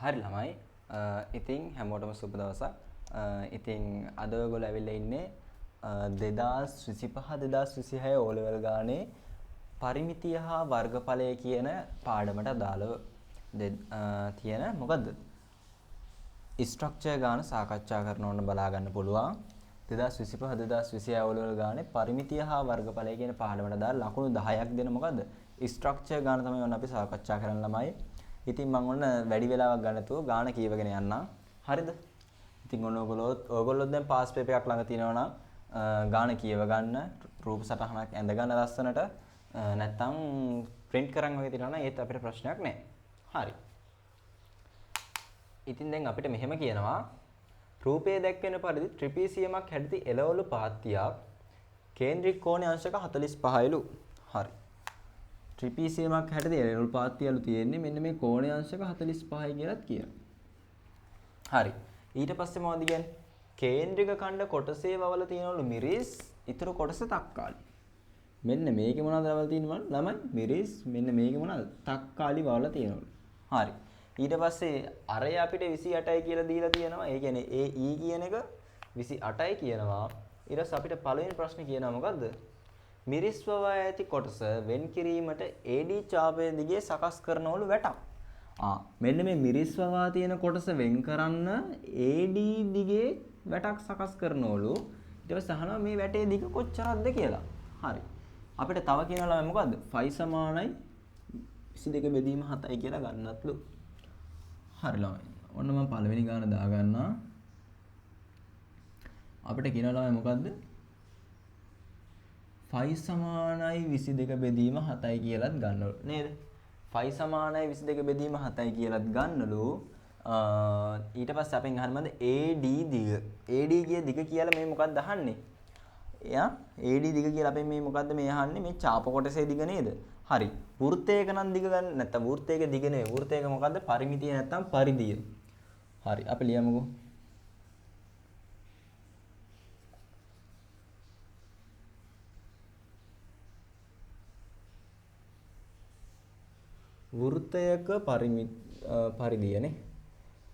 හරි ළමයි. ඉතින් හැමෝටම සුබ දවසක්. ඉතින් අද ඔයගොල්ලෝ ඇවිල්ලා ඉන්නේ 2025 2026 O level ගානේ පරිමිතිය හා වර්ගඵලය කියන පාඩමට අදාළව තියෙන මොකද්ද? ස්ට්‍රක්චර් ගාන සාකච්ඡා කරන ඕන බලා ගන්න පුළුවන්. 2025 2026 O level ගානේ පරිමිතිය හා වර්ගඵලය කියන පාඩමට අදාළ ලකුණු 10ක් දෙන මොකද්ද? ස්ට්‍රක්චර් ගාන තමයි ඔන්න අපි සාකච්ඡා කරන්න ළමයි. ඉතින් මම ඔන්න වැඩි වෙලාවක් ගන්න නැතුව ගාන කියවගෙන යන්නම්. හරිද? ඉතින් ඔන්න ඕගොල්ලෝ දැන් පාස් පේපර් එකක් ළඟ තියෙනවා නම් ගාන කියව ගන්න, රූප සටහනක් ඇඳ ගන්න ලස්සනට. නැත්තම් print කරන් වගේ තියෙනවා නම් ඒත් අපිට ප්‍රශ්නයක් නැහැ. හරි. ඉතින් දැන් අපිට මෙහෙම කියනවා රූපයේ දැක්වෙන පරිදි ත්‍රිපිසියමක් හැඩති එළවලු පාත්තියක් කේන්ද්‍රික කෝණයේ අංශක 45යිලු. හරි. ත්‍රිපිසියමක් හැඩති එළවලු පාත්තියලු තියෙන්නේ මෙන්න මේ කෝණයේ අංශක 45යි කියලාත් කියනවා. හරි. ඊට පස්සේ මොකද කියන්නේ? කේන්ද්‍රික ඛණ්ඩ කොටසේ වවල තියෙනවලු මිරිස්, ඊටු කොටස තක්කාලි. මෙන්න මේකේ මොනවද වවල තියෙන්නේ ළමයි? මිරිස්. මෙන්න මේකේ මොනවද? තක්කාලි වවල තියෙනවලු. හරි. ඊට පස්සේ අරය අපිට 28යි කියලා දීලා තියෙනවා. ඒ කියන්නේ ඒ E කියන එක 28යි කියනවා. ඊට පස්සේ අපිට පළවෙනි ප්‍රශ්නේ කියනවා මොකද්ද? මිරිස් වවා ඇති කොටස වෙන් කිරීමට AD ඡාපය දිගේ සකස් කරනවලු වැටක්. මෙන්න මේ මිරිස් වවා තියෙන කොටස වෙන් කරන්න AD දිගේ වැටක් සකස් කරනවලු. ඊට පස්සේ අහනවා මේ වැටේ දිග කොච්චරක්ද කියලා. හරි. අපිට තව කියනවා මොකද්ද? ෆයි සමානයි 22 බෙදීම 7යි කියලා ගන්නත්ලු. හරි ළමයි. ඔන්න මම පළවෙනි ගාන දාගන්නවා. අපිට කියනවා ළමයි මොකද්ද? ෆයි සමානයි 22 බෙදීම 7යි කියලාත් ගන්නවලු නේද? ෆයි සමානයි 22 බෙදීම 7යි කියලාත් ගන්නලු. ඊට පස්සේ අපෙන් අහන්නේ මොකද්ද? AD දිග. AD කිය දිග කියලා මේ මොකක්ද අහන්නේ? එයා AD දිග කියලා අපෙන් මේ මොකද්ද මේ අහන්නේ? මේ ඡාප කොටසේ දිග නේද? හරි. වෘත්තයක නම් දිග ගන්න නැත්නම් වෘත්තයක දිග නෙවෙයි. වෘත්තයක මොකද්ද? පරිමිතිය නැත්නම් පරිධිය. හරි. අපි ලියමුකෝ. වෘත්තයක පරිධියනේ.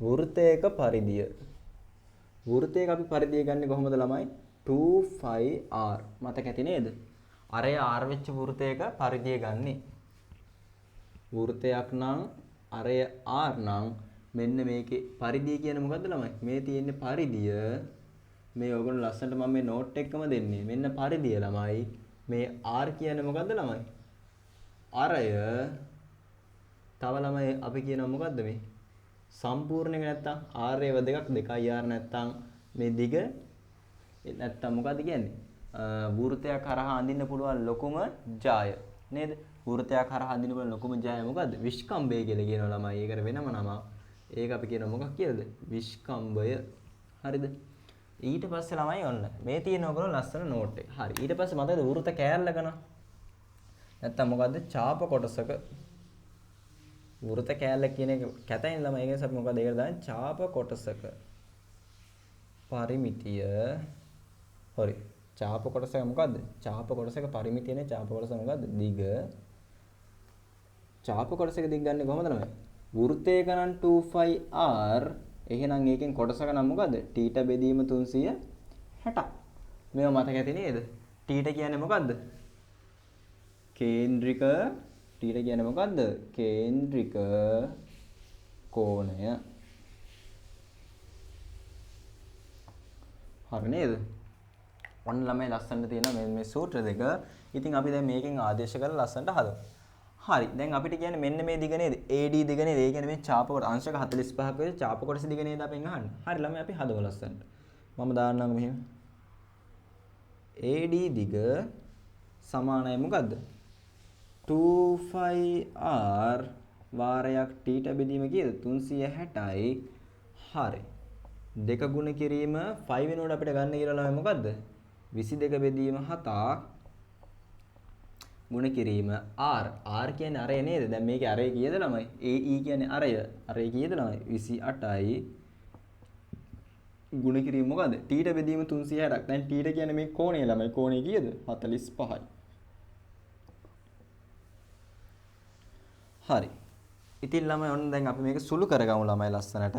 වෘත්තයක පරිධිය. වෘත්තයක අපි පරිධිය ගන්නේ කොහොමද ළමයි? 2πr. මතක ඇති නේද? අරය r වෙච්ච වෘත්තයක පරිධිය ගන්නෙ. වෘත්තයක් නම් අරය r නම් මෙන්න මේකේ පරිධිය කියන්නේ මොකද්ද ළමයි? මේ තියෙන්නේ පරිධිය. මේ ඔයගොල්ලෝ ලස්සනට මම මේ නෝට් එකම දෙන්නේ. මෙන්න පරිධිය ළමයි. මේ r කියන්නේ මොකද්ද ළමයි? අරය. තව ළමයි අපි කියනවා මොකද්ද මේ? සම්පූර්ණ එක නැත්තම් r ඒව දෙකක් 2r නැත්තම් මේ දිග නැත්තම් මොකද්ද කියන්නේ? වෘත්තයක් හරහා අඳින්න පුළුවන් ලොකුම ජාය නේද? වෘත්තයක් හරහා අඳින්න පුළුවන් ලොකුම ජාය මොකද්ද? විස්කම්භය කියලා කියනවා ළමයි. ඒකට වෙනම නම. ඒක අපි කියනවා මොකක් කියලාද? විස්කම්භය. හරිද? ඊට පස්සේ ළමයි ඔන්න මේ තියෙන ඔයගොල්ලෝ ලස්සන නෝට් එක. හරි. ඊට පස්සේ මතකද වෘත්ත කෑල්ල ගන්න? නැත්තම් මොකද්ද? ඡාප කොටසක වෘත්ත කෑල්ල කියන එක කැතයින් ළමයි. ඒක නිසා අපි මොකද ඒකට දාන්නේ? ඡාප කොටසක පරිමිතිය. හරි. ඡාප කොටසක මොකද්ද? ඡාප කොටසක පරිමිතියනේ. ඡාප කොටස මොකද්ද? දිග. ඡාප කොටසක දිග ගන්න කොහමද ළමයි? වෘත්තයක නම් 2πr. එහෙනම් ඒකෙන් කොටසක නම් මොකද්ද? θ බෙදීම 360. මේව මතක ඇති නේද? θ කියන්නේ මොකද්ද? කේන්ද්‍රික. θ කියන්නේ මොකද්ද? කේන්ද්‍රික කෝණය. හරි නේද? ඔන්න ළමයි ලස්සනට තියෙනවා මේ සූත්‍ර දෙක. ඉතින් අපි දැන් මේකෙන් ආදේශ කරලා ලස්සනට හදමු. හරි. දැන් අපිට කියන්නේ මෙන්න මේ දිග නේද? AD දිග නේද? ඒ කියන්නේ මේ ඡාප කොට අංශක 45ක වෙච්ච ඡාප කොටස දිග නේද අපෙන් අහන්නේ. හරි ළමයි අපි හදමු ලස්සනට. මම දාන්නම් මෙහෙම. AD දිග සමානයි මොකද්ද? 2πr වාරයක් θ බෙදීම කීයද? 360යි. හරි. දෙක ගුණ කිරීම 5 වෙනකොට අපිට ගන්න කියලා ළමයි මොකද්ද? 22 බෙදීම 7ක් ගුණ කිරීම r. r කියන්නේ අරය නේද? දැන් මේකේ අරය කීයද ළමයි? AE කියන්නේ අරය. අරය කීයද ළමයි? 28යි. ගුණ කිරීම මොකද්ද? θ බෙදීම 360ක්. දැන් θ කියන්නේ මේ කෝණය ළමයි. කෝණය කීයද? 45යි. හරි. ඉතින් ළමයි ඔන්න දැන් අපි මේක සුළු කරගමු ළමයි ලස්සනට.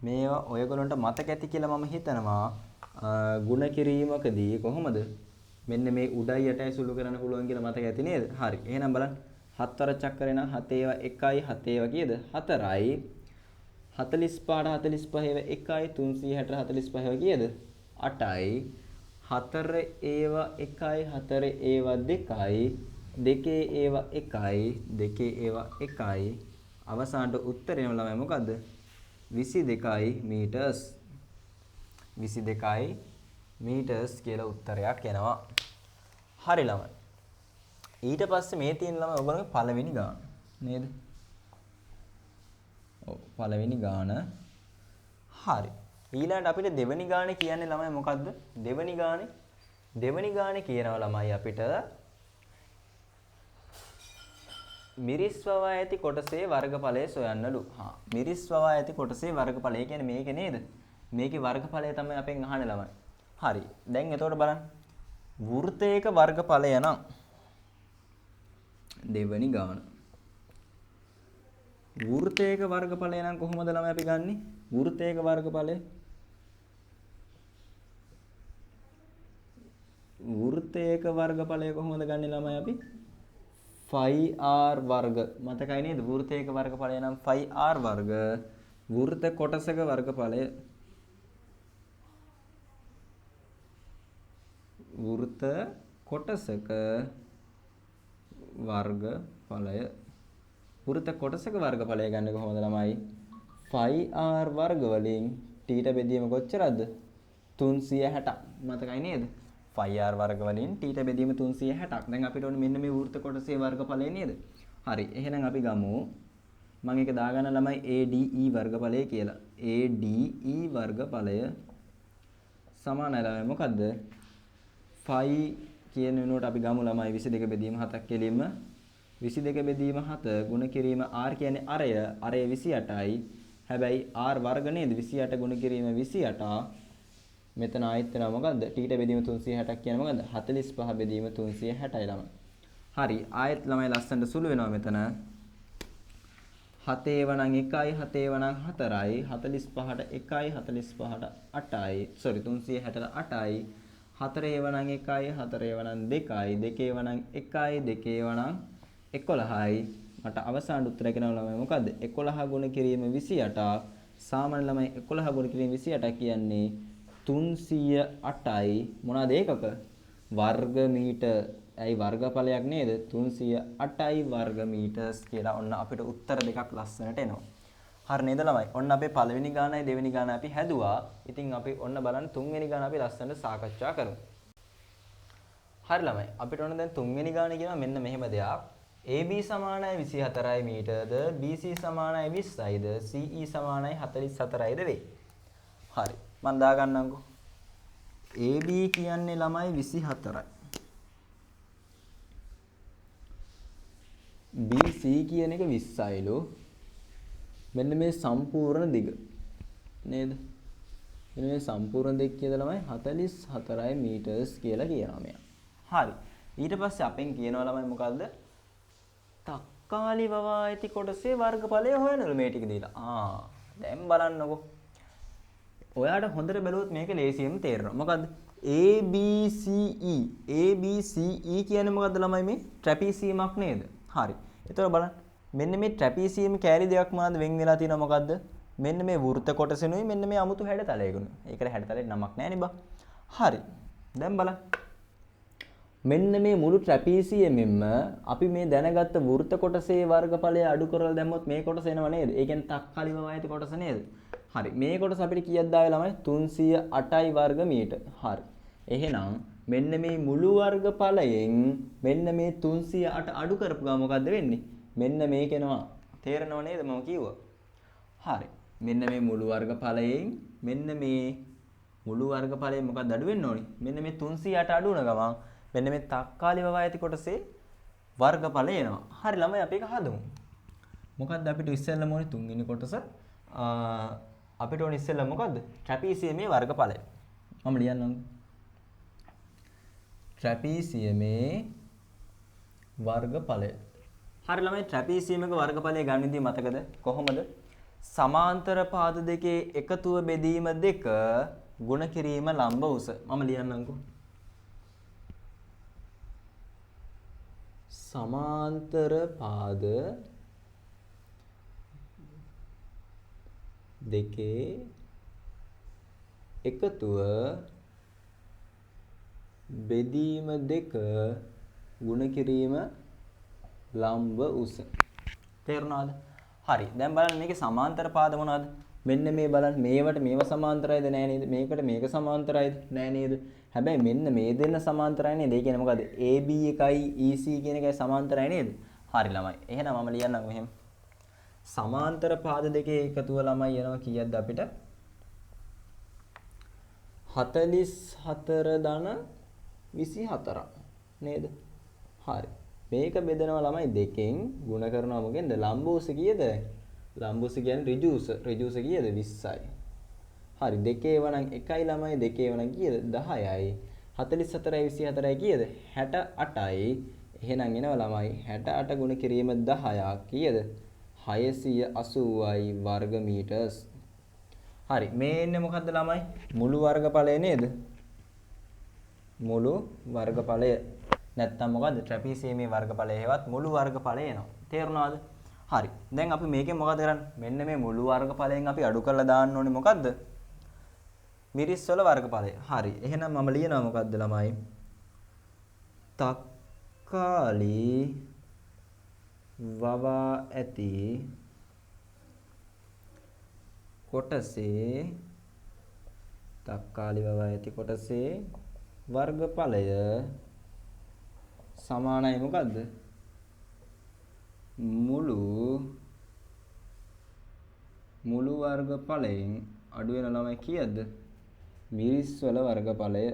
මේවා ඔයගොල්ලන්ට මතක ඇති කියලා මම හිතනවා. ಗುಣ කිරීමකදී කොහොමද? මෙන්න මේ උඩයි යටයි සුළු කරන්න පුළුවන් කියලා මතක ඇති නේද? හරි. එහෙනම් බලන්න. 7 වර චක්‍රේ නම් 7 ඒවා 1යි 7 ඒවා කීයද? 4යි. 45ට 45 ඒවා 1යි 360 45 ඒවා කීයද? 8යි. 4 ඒවා 1යි 4 ඒවා 2යි. 2 ඒවා 1යි 2 ඒවා 1යි. අවසානට උත්තරේම ළමයි මොකද්ද? 22යි මීටර්ස්. 22යි මීටර්ස් කියලා උත්තරයක් එනවා. හරි ළමයි. ඊට පස්සේ මේ තියෙන ළමයි ඔයගොල්ලෝගේ පළවෙනි ගාන නේද? ඔව් පළවෙනි ගාන. හරි. ඊළඟට අපිට දෙවෙනි ගානේ කියන්නේ ළමයි මොකද්ද? දෙවෙනි ගානේ කියනවා ළමයි අපිට මිරිස් වවා ඇති කොටසේ වර්ගඵලය සොයන්නලු. මිරිස් වවා ඇති කොටසේ වර්ගඵලය කියන්නේ මේක නේද? මේකේ වර්ගඵලය තමයි අපෙන් අහන්නේ ළමයි. හරි. දැන් එතකොට බලන්න. වෘත්තයක වර්ගඵලය නම් දෙවෙනි ගාන. වෘත්තයක වර්ගඵලය නම් කොහොමද ළමයි අපි ගන්නෙ? වෘත්තයක වර්ගඵලය කොහොමද ගන්නෙ ළමයි අපි? 5r වර්ග. මතකයි නේද? වෘත්තයක වර්ගඵලය නම් 5r වර්ග. වෘත්ත කොටසක වර්ගඵලය වෘත්ත කොටසක වර්ගඵලය ගන්න කොහොමද ළමයි? 5r වර්ග වලින් t ට බෙදීම කොච්චරද? 360ක්. මතකයි නේද? 5r වර්ග වලින් t ට බෙදීම 360ක්. දැන් අපිට ඕනේ මෙන්න මේ වෘත්ත කොටසේ වර්ගඵලය නේද? හරි. එහෙනම් අපි ගමු. මම ඒක දාගන්න ළමයි ADE වර්ගඵලය කියලා. ADE වර්ගඵලය සමානයි ළමයි මොකද්ද? 5 කියන වෙනුවට අපි ගමු ළමයි 22 බෙදීම 7ක් කෙලින්ම 22 බෙදීම 7 ගුණ කිරීම r කියන්නේ අරය 28යි. හැබැයි r වර්ග නේද? 28 ගුණ කිරීම 28. මෙතන ආයෙත් වෙනවා මොකද්ද? t ට බෙදීම 360ක් කියන්නේ මොකද්ද? 45 බෙදීම 360යි ළමයි. හරි. ආයෙත් ළමයි ලස්සනට සුළු වෙනවා මෙතන. 7 ඒවා නම් 1යි 7 ඒවා නම් 4යි 45ට 1යි 45ට 8යි. sorry 360ට 8යි. 4 ඒවා නම් 1යි 4 ඒවා නම් 2යි 2 ඒවා නම් 1යි 2 ඒවා නම් 11යි. මට අවසාන උත්තරය කියනවා ළමයි මොකද්ද? 11 ගුණ කිරීම 28. සාමාන්‍ය ළමයි 11 ගුණ කිරීම 28 කියන්නේ 308යි. මොනවාද ඒකක? වර්ග මීටර්. ඇයි වර්ගඵලයක් නේද? 308යි වර්ග මීටර්ස් කියලා ඔන්න අපිට උත්තර දෙකක් ලස්සනට එනවා. හරි නේද ළමයි? ඔන්න අපේ පළවෙනි ගානයි දෙවෙනි ගානයි අපි හැදුවා. ඉතින් අපි ඔන්න බලන්න තුන්වෙනි ගාන අපි ලස්සනට සාකච්ඡා කරමු. හරි ළමයි. අපිට ඔන්න දැන් තුන්වෙනි ගාන කියනවා මෙන්න මෙහෙම දෙයක්. AB සමානයි 24යි මීටරද BC සමානයි 20යිද CE සමානයි 44යිද වෙයි. හරි. මම දාගන්නම්කෝ. AB කියන්නේ ළමයි 24යි. BC කියන එක 20යිලු. මෙන්න මේ සම්පූර්ණ දිග නේද? මෙන්න මේ සම්පූර්ණ දිග කියලා ළමයි 44යි මීටර්ස් කියලා කියනවා මෙයා. හරි. ඊට පස්සේ අපෙන් කියනවා ළමයි මොකද්ද? තක්කාලි වවා ඇති කොටසේ වර්ගඵලය හොයනලු මේ ටික දීලා. දැන් බලන්නකෝ. ඔයාට හොඳට බැලුවොත් මේක ලේසියෙන්ම තේරෙනවා. මොකද්ද? ABCE කියන්නේ මොකද්ද ළමයි මේ? ට්‍රැපීසියමක් නේද? හරි. එතකොට බලන්න. මෙන්න මේ ට්‍රැපීසියම් කෑලි දෙකක් මොනවද වෙන් වෙලා තියෙනවා මොකද්ද? මෙන්න මේ වෘත්ත කොටසෙනුයි මෙන්න මේ අමුතු හැඩතලයකුයි. ඒකට හැඩතලෙට නමක් නැහැ නේ බා. හරි. දැන් බලන්න. මෙන්න මේ මුළු ට්‍රැපීසියමෙන්ම අපි මේ දැනගත්ත වෘත්ත කොටසේ වර්ගඵලය අඩු කරලා දැම්මොත් මේ කොටස එනව නේද? ඒ කියන්නේ තක්කාලි වවා ඇති කොටස නේද? හරි. මේ කොටස අපිට කීයක් දාවේ ළමයි? 308යි වර්ග මීටර. හරි. එහෙනම් මෙන්න මේ මුළු වර්ගඵලයෙන් මෙන්න මේ 308 අඩු කරපු ගමන් මොකද්ද වෙන්නේ? මෙන්න මේක එනවා. තේරෙනව නේද මම කිව්වා? හරි. මෙන්න මේ මුළු වර්ගඵලයෙන් මෙන්න මේ මුළු වර්ගඵලයෙන් මොකක්ද අඩු වෙන්න ඕනේ? මෙන්න මේ 308 අඩු වෙන ගමන් මෙන්න මේ තක්කාලි වවා ඇති කොටසේ වර්ගඵලය එනවා. හරි ළමයි අපි ඒක හදමු. මොකද්ද අපිට ඉස්සෙල්ලම ඕනේ තුන්වෙනි කොටස? අපිට ඕනේ ඉස්සෙල්ලම මොකද්ද? ට්‍රැපීසියමේ වර්ගඵලය. මම ලියන්නම්. ට්‍රැපීසියමේ වර්ගඵලය. හරි ළමයි ට්‍රැපීසියම් එක වර්ගඵලය ගන්නදී මතකද කොහොමද? සමාන්තර පාද දෙකේ එකතුව බෙදීම 2 ගුණ කිරීම ලම්බ උස. මම ලියන්නම්කෝ. සමාන්තර පාද දෙකේ එකතුව බෙදීම 2 ගුණ කිරීම ලම්බ උස. තේරුණාද? හරි. දැන් බලන්න මේකේ සමාන්තර පාද මොනවද? මෙන්න මේ බලන්න මේවට මේව සමාන්තරයිද නෑ නේද? මේකට මේක සමාන්තරයිද නෑ නේද? හැබැයි මෙන්න මේ දෙන්න සමාන්තරයි නේද? ඒ කියන්නේ මොකද්ද? AB එකයි EC කියන එකයි සමාන්තරයි නේද? හරි ළමයි. එහෙනම් මම ලියන්නම් මෙහෙම. සමාන්තර පාද දෙකේ එකතුව ළමයි එනවා කීයක්ද අපිට? 44 ධන 24ක් නේද? හරි. මේක බෙදනවා ළමයි දෙකෙන් ගුණ කරනවා මොකෙන්ද? ලම්බ උස කීයද? ලම්බ උස කියන්නේ ඍජු උස. ඍජු උස කීයද? 20යි. හරි. දෙකේ වණන් 1යි ළමයි දෙකේ වණන් කීයද? 10යි. 44යි 24යි කීයද? 68යි. එහෙනම් එනවා ළමයි 68 ගුණ කිරීම 10ක් කීයද? 680යි වර්ග මීටර්ස්. හරි. මේ එන්නේ මොකද්ද ළමයි? මුළු වර්ගඵලය නේද? මුළු වර්ගඵලය. නැත්තම් මොකද්ද? ට්‍රැපීසියමේ වර්ගඵලය හේවත් මුළු වර්ගඵලය එනවා. තේරුණාද? හරි. දැන් අපි මේකෙන් මොකද කරන්නේ? මෙන්න මේ මුළු වර්ගඵලයෙන් අපි අඩු කරලා දාන්න ඕනේ මොකද්ද? මිරිස් වල වර්ගඵලය. හරි. එහෙනම් මම ලියනවා මොකද්ද ළමයි? තක්කාලි වවා ඇති කොටසේ තක්කාලි වවා ඇති කොටසේ වර්ගඵලය සමානයි මොකද්ද? මුළු වර්ගඵලයෙන් අඩු වෙන ළමයි කීයද? මිරිස් වල වර්ගඵලය.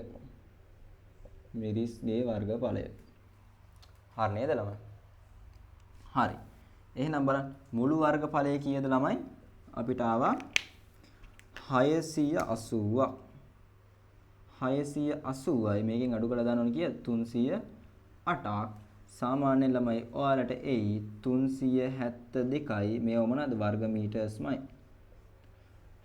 මිරිස්ගේ වර්ගඵලය. හරි නේද ළමයි? හරි. එහෙනම් බලන්න මුළු වර්ගඵලය කීයද ළමයි? අපිට ආවා 680ක්. 680යි මේකෙන් අඩු කරලා දාන්න ඕනේ කීයද? 308ක්. සාමාන්‍ය ළමයි ඔයාලට එයි 372යි මේව මොනවාද? වර්ග මීටර්ස්මයි.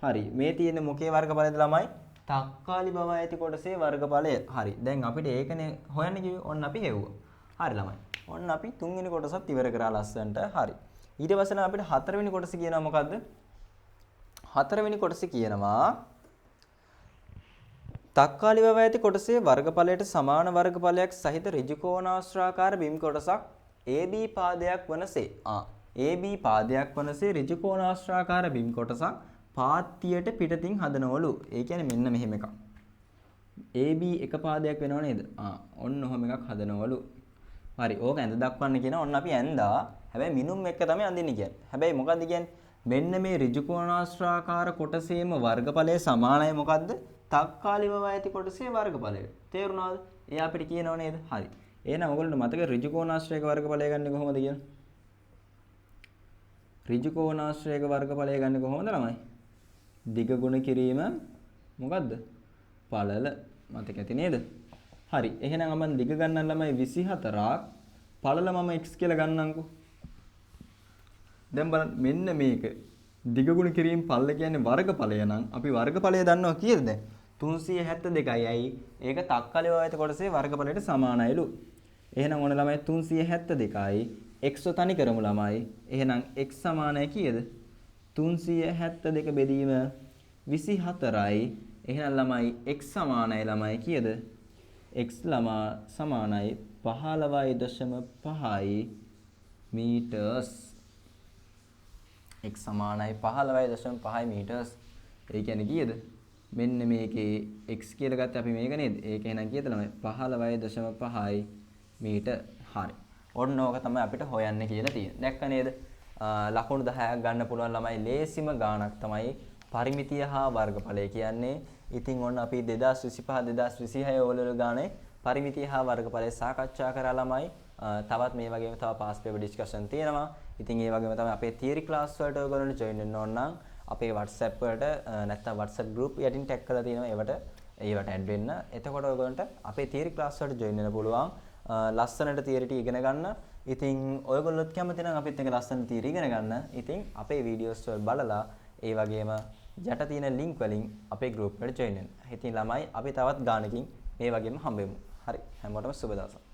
හරි. මේ තියෙන්නේ මොකේ වර්ගඵලයද ළමයි? තක්කාලි බව ඇති කොටසේ වර්ගඵලය. හරි. දැන් අපිට ඒකනේ හොයන්න කිව්වේ. ඔන්න අපි හෙව්වා. හරි ළමයි. ඔන්න අපි තුන්වෙනි කොටසත් ඉවර කරා ලස්සනට. හරි. ඊට පස්සේ අපිට හතරවෙනි කොටස කියනවා මොකද්ද? හතරවෙනි කොටස කියනවා තක්කාලි බව ඇති කොටසේ වර්ගඵලයට සමාන වර්ගඵලයක් සහිත ඍජු කෝණාශ්‍රාකාර බිම් කොටසක් AB පාදයක් වනසේ. AB පාදයක් වනසේ ඍජු කෝණාශ්‍රාකාර බිම් කොටසක් පාත්තියට පිටතින් හදනවලු. ඒ කියන්නේ මෙන්න මෙහෙම එකක්. AB එක පාදයක් වෙනව නේද? ඔන්න ඔහොම එකක් හදනවලු. හරි. ඕක ඇඳ දක්වන්න කියන ඔන්න අපි ඇඳා. හැබැයි මිනුම් එක තමයි අඳින්නේ කියන්නේ. හැබැයි මොකද්ද කියන්නේ? මෙන්න මේ ඍජු කෝණාශ්‍රාකාර කොටසේම වර්ගඵලය සමානයි මොකද්ද? තක්කාලි බව ඇති කොටසේ වර්ගඵලය. තේරුණාද? එයා අපිට කියනව නේද? හරි. එහෙනම් ඔයගොල්ලන්ට මතක ඍජු කෝණාශ්‍රයක වර්ගඵලය ගන්නේ කොහොමද කියන්නේ? ඍජු කෝණාශ්‍රයක වර්ගඵලය ගන්නේ කොහොමද ළමයි? දිග ගුණ කිරීම මොකද්ද? පළල. මතක ඇති නේද? හරි. එහෙනම් මම දිග ගන්න ළමයි 24ක්. පළල මම x කියලා ගන්නම්කෝ. දැන් බලන්න මෙන්න මේක. දිග ගුණ කිරීම පළල කියන්නේ වර්ගඵලය නම් අපි වර්ගඵලය දන්නවා කීයද දැන්? 372යි. ඇයි? ඒක තක්කාලි බව ඇති කොටසේ වර්ගඵලයට සමානයිලු. එහෙනම් ඕන ළමයි 372යි x තනි කරමු ළමයි. එහෙනම් x සමානයි කීයද? 372 බෙදීම 24යි. එහෙනම් ළමයි x සමානයි ළමයි කීයද? x ළමා සමානයි 15.5යි මීටර්ස්. x සමානයි 15.5යි මීටර්ස්. ඒ කියන්නේ කීයද? මෙන්න මේකේ x කියලා ගත්තා අපි මේක නේද? ඒක එහෙනම් කීයද ළමයි? 15.5යි මීටර්. හරි. ඔන්න ඕක තමයි අපිට හොයන්න කියලා තියෙන්නේ. දැක්ක නේද? ලකුණු 10ක් ගන්න පුළුවන් ළමයි ලේසිම ගාණක් තමයි පරිමිතිය හා වර්ගඵලය කියන්නේ. ඉතින් ඔන්න අපි 2025 2026 ඕලෙවල් ගානේ පරිමිතිය හා වර්ගඵලය සාකච්ඡා කරා ළමයි. තවත් මේ වගේම තව පාස් පේපර් ඩිස්කෂන් තියෙනවා. ඉතින් ඒ වගේම තමයි අපේ තියරි ක්ලාස් වලට ඔයගොල්ලෝ join වෙන්න ඕන නම් අපේ WhatsApp වලට නැත්නම් WhatsApp group යටින් tag කරලා තියෙනවා. ඒවට add වෙන්න. එතකොට ඔයගොල්ලන්ට අපේ තියරි ක්ලාස් වලට join වෙන්න පුළුවන්. ලස්සනට තියරි ටික ඉගෙන ගන්න. ඉතින් ඔයගොල්ලොත් කැමති නම් අපිත් එක්ක ලස්සන තීර ඉගෙන ගන්න. ඉතින් අපේ වීඩියෝස් වල බලලා ඒ වගේම යට තියෙන link වලින් අපේ group එකට join වෙන්න. ඉතින් ළමයි අපි තවත් ගානකින් මේ වගේම හම්බෙමු. හරි. හැමෝටම සුබ දවසක්.